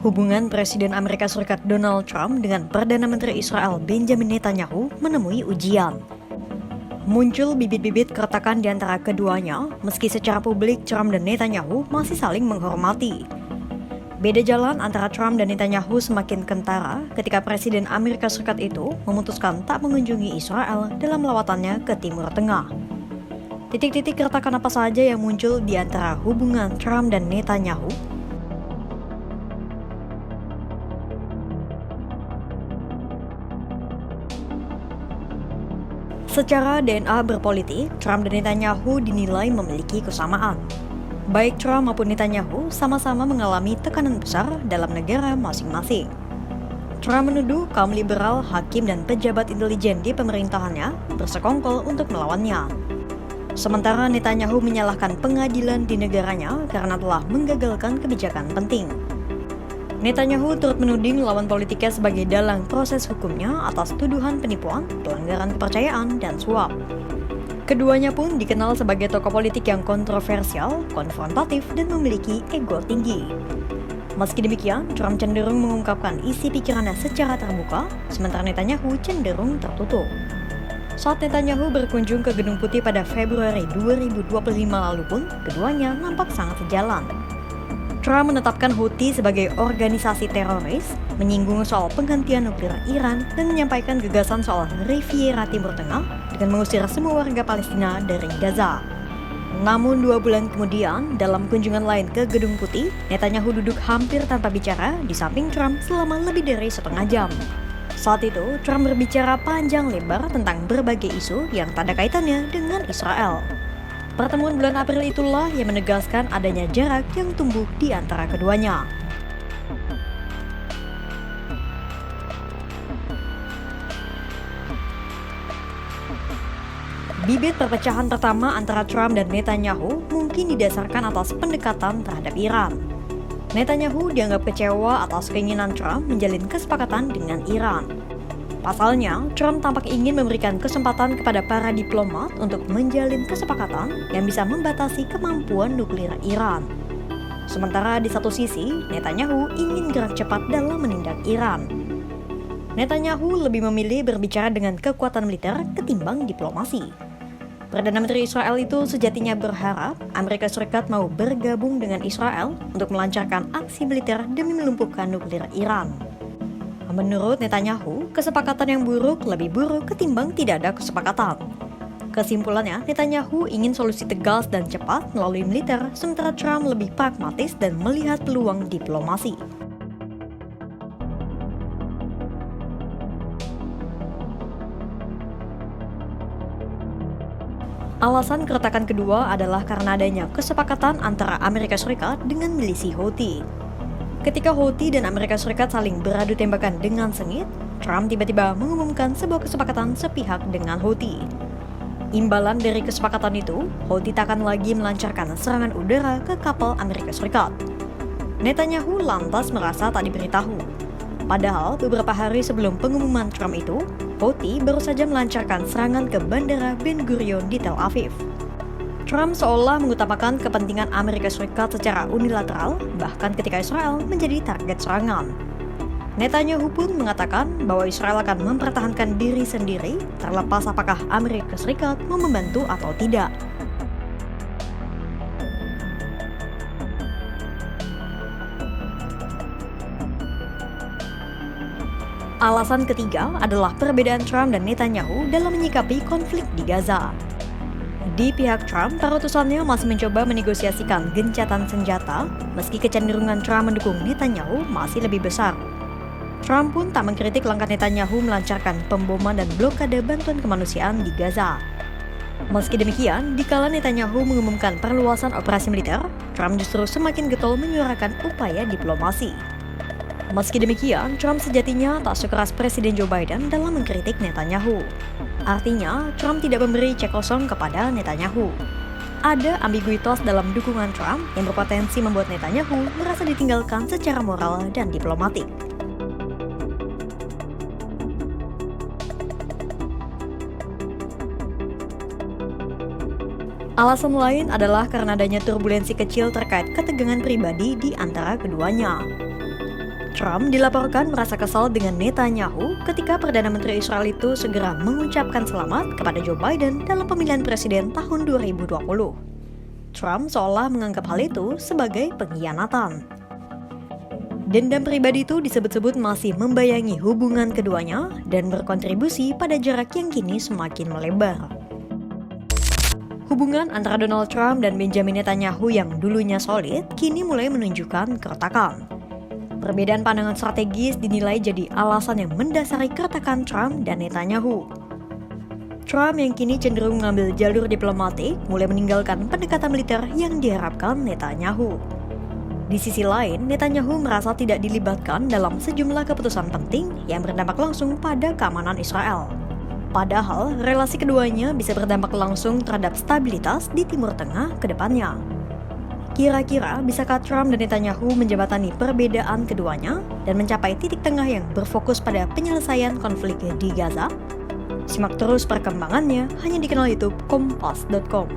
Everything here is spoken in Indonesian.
Hubungan Presiden Amerika Serikat Donald Trump dengan Perdana Menteri Israel Benjamin Netanyahu menemui ujian. Muncul bibit-bibit keretakan di antara keduanya, meski secara publik Trump dan Netanyahu masih saling menghormati. Beda jalan antara Trump dan Netanyahu semakin kentara ketika Presiden Amerika Serikat itu memutuskan tak mengunjungi Israel dalam lawatannya ke Timur Tengah. Titik-titik keretakan apa saja yang muncul di antara hubungan Trump dan Netanyahu? Secara DNA berpolitik, Trump dan Netanyahu dinilai memiliki kesamaan. Baik Trump maupun Netanyahu sama-sama mengalami tekanan besar dalam negara masing-masing. Trump menuduh kaum liberal, hakim, dan pejabat intelijen di pemerintahannya bersekongkol untuk melawannya. Sementara Netanyahu menyalahkan pengadilan di negaranya karena telah menggagalkan kebijakan penting. Netanyahu turut menuding lawan politiknya sebagai dalang proses hukumnya atas tuduhan penipuan, pelanggaran kepercayaan, dan suap. Keduanya pun dikenal sebagai tokoh politik yang kontroversial, konfrontatif, dan memiliki ego tinggi. Meski demikian, Trump cenderung mengungkapkan isi pikirannya secara terbuka, sementara Netanyahu cenderung tertutup. Saat Netanyahu berkunjung ke Gedung Putih pada Februari 2025 lalu pun, keduanya nampak sangat sejalan. Trump menetapkan Houthi sebagai organisasi teroris, menyinggung soal penghentian nuklir Iran, dan menyampaikan gagasan soal Riviera Timur Tengah dengan mengusir semua warga Palestina dari Gaza. Namun 2 bulan kemudian, dalam kunjungan lain ke Gedung Putih, Netanyahu duduk hampir tanpa bicara di samping Trump selama lebih dari setengah jam. Saat itu, Trump berbicara panjang lebar tentang berbagai isu yang tak ada kaitannya dengan Israel. Pertemuan bulan April itulah yang menegaskan adanya jarak yang tumbuh di antara keduanya. Bibit perpecahan pertama antara Trump dan Netanyahu mungkin didasarkan atas pendekatan terhadap Iran. Netanyahu dianggap kecewa atas keinginan Trump menjalin kesepakatan dengan Iran. Pasalnya, Trump tampak ingin memberikan kesempatan kepada para diplomat untuk menjalin kesepakatan yang bisa membatasi kemampuan nuklir Iran. Sementara di satu sisi, Netanyahu ingin gerak cepat dalam menindak Iran. Netanyahu lebih memilih berbicara dengan kekuatan militer ketimbang diplomasi. Perdana Menteri Israel itu sejatinya berharap Amerika Serikat mau bergabung dengan Israel untuk melancarkan aksi militer demi melumpuhkan nuklir Iran. Menurut Netanyahu, kesepakatan yang buruk lebih buruk ketimbang tidak ada kesepakatan. Kesimpulannya, Netanyahu ingin solusi tegas dan cepat melalui militer, sementara Trump lebih pragmatis dan melihat peluang diplomasi. Alasan keretakan kedua adalah karena adanya kesepakatan antara Amerika Serikat dengan milisi Houthi. Ketika Houthi dan Amerika Serikat saling beradu tembakan dengan sengit, Trump tiba-tiba mengumumkan sebuah kesepakatan sepihak dengan Houthi. Imbalan dari kesepakatan itu, Houthi tak akan lagi melancarkan serangan udara ke kapal Amerika Serikat. Netanyahu lantas merasa tak diberitahu. Padahal beberapa hari sebelum pengumuman Trump itu, Houthi baru saja melancarkan serangan ke Bandara Ben Gurion di Tel Aviv. Trump seolah mengutamakan kepentingan Amerika Serikat secara unilateral, bahkan ketika Israel menjadi target serangan. Netanyahu pun mengatakan bahwa Israel akan mempertahankan diri sendiri, terlepas apakah Amerika Serikat mau membantu atau tidak. Alasan ketiga adalah perbedaan Trump dan Netanyahu dalam menyikapi konflik di Gaza. Di pihak Trump, para utusannya masih mencoba menegosiasikan gencatan senjata, meski kecenderungan Trump mendukung Netanyahu masih lebih besar. Trump pun tak mengkritik langkah Netanyahu melancarkan pemboman dan blokade bantuan kemanusiaan di Gaza. Meski demikian, dikala Netanyahu mengumumkan perluasan operasi militer, Trump justru semakin getol menyuarakan upaya diplomasi. Meski demikian, Trump sejatinya tak sekeras Presiden Joe Biden dalam mengkritik Netanyahu. Artinya, Trump tidak memberi cek kosong kepada Netanyahu. Ada ambiguitas dalam dukungan Trump yang berpotensi membuat Netanyahu merasa ditinggalkan secara moral dan diplomatik. Alasan lain adalah karena adanya turbulensi kecil terkait ketegangan pribadi di antara keduanya. Trump dilaporkan merasa kesal dengan Netanyahu ketika Perdana Menteri Israel itu segera mengucapkan selamat kepada Joe Biden dalam pemilihan presiden tahun 2020. Trump seolah menganggap hal itu sebagai pengkhianatan. Dendam pribadi itu disebut-sebut masih membayangi hubungan keduanya dan berkontribusi pada jarak yang kini semakin melebar. Hubungan antara Donald Trump dan Benjamin Netanyahu yang dulunya solid kini mulai menunjukkan keretakan. Perbedaan pandangan strategis dinilai jadi alasan yang mendasari keretakan Trump dan Netanyahu. Trump yang kini cenderung mengambil jalur diplomatik mulai meninggalkan pendekatan militer yang diharapkan Netanyahu. Di sisi lain, Netanyahu merasa tidak dilibatkan dalam sejumlah keputusan penting yang berdampak langsung pada keamanan Israel. Padahal, relasi keduanya bisa berdampak langsung terhadap stabilitas di Timur Tengah ke depannya. Kira-kira bisakah Trump dan Netanyahu menjembatani perbedaan keduanya dan mencapai titik tengah yang berfokus pada penyelesaian konflik di Gaza? Simak terus perkembangannya hanya di kanal YouTube Kompas.com.